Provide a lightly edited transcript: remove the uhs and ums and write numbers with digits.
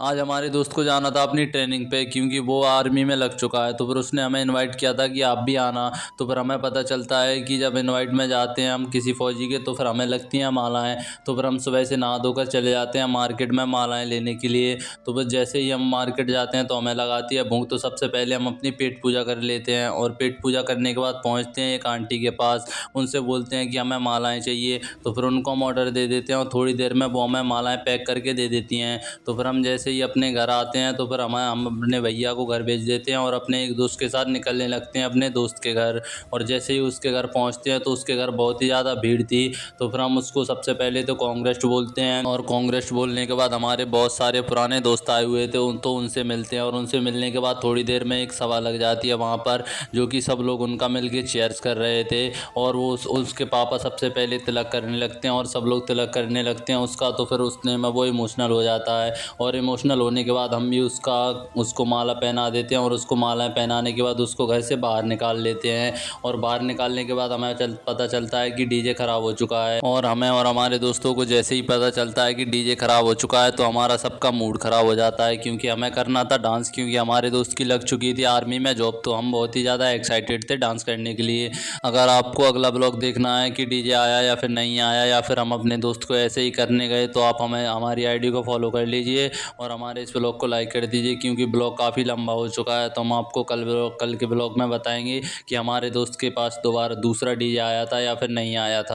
आज हमारे दोस्त को जाना था अपनी ट्रेनिंग पे, क्योंकि वो आर्मी में लग चुका है। तो फिर उसने हमें इनवाइट किया था कि आप भी आना। तो फिर हमें पता चलता है कि जब इनवाइट में जाते हैं हम किसी फौजी के, तो फिर हमें लगती हैं मालाएं। तो फिर हम सुबह से नहा धोकर चले जाते हैं मार्केट में मालाएं लेने के लिए। तो बस जैसे ही हम मार्केट जाते हैं तो हमें लगाती है भूख। तो सबसे पहले हम अपनी पेट पूजा कर लेते हैं, और पेट पूजा करने के बाद पहुँचते हैं एक आंटी के पास। उनसे बोलते हैं कि हमें मालाएं चाहिए। तो फिर उनको हम ऑर्डर दे देते हैं और थोड़ी देर में वो हमें मालाएं पैक करके दे देती हैं। तो फिर हम जैसे ही अपने घर आते हैं तो फिर हम अपने भैया को घर भेज देते हैं और अपने एक दोस्त के साथ निकलने लगते हैं अपने दोस्त के घर। और जैसे ही उसके घर पहुंचते हैं तो उसके घर बहुत ही ज़्यादा भीड़ थी। तो फिर हम उसको सबसे पहले तो कांग्रेस बोलते हैं, और कांग्रेस बोलने के बाद हमारे बहुत सारे पुराने दोस्त आए हुए थे तो उनसे मिलते हैं। और उनसे मिलने के बाद थोड़ी देर में एक सभा लग जाती है वहाँ पर, जो कि सब लोग उनका मिलके चेयर्स कर रहे थे। और वो उसके पापा सबसे पहले तिलक करने लगते हैं और सब लोग तिलक करने लगते हैं उसका। तो फिर उसने में वो इमोशनल हो जाता है, और इमोशनल होने के बाद हम भी उसको माला पहना देते हैं। और उसको मालाएं पहनाने के बाद उसको घर से बाहर निकाल लेते हैं। और बाहर निकालने के बाद हमें पता चलता है कि डीजे ख़राब हो चुका है। और हमें और हमारे दोस्तों को जैसे ही पता चलता है कि डीजे ख़राब हो चुका है तो हमारा सबका मूड ख़राब हो जाता है, क्योंकि हमें करना था डांस, क्योंकि हमारे दोस्त की लग चुकी थी आर्मी में जॉब। तो हम बहुत ही ज़्यादा एक्साइटेड थे डांस करने के लिए। अगर आपको अगला ब्लॉग देखना है कि डीजे आया या फिर नहीं आया, या फिर हम अपने दोस्त को ऐसे ही करने गए, तो आप हमें हमारी आईडी को फॉलो कर लीजिए और हमारे इस ब्लॉग को लाइक कर दीजिए, क्योंकि ब्लॉग काफ़ी लंबा हो चुका है। तो हम आपको कल के ब्लॉग में बताएंगे कि हमारे दोस्त के पास दोबारा दूसरा डीजे आया था या फिर नहीं आया था।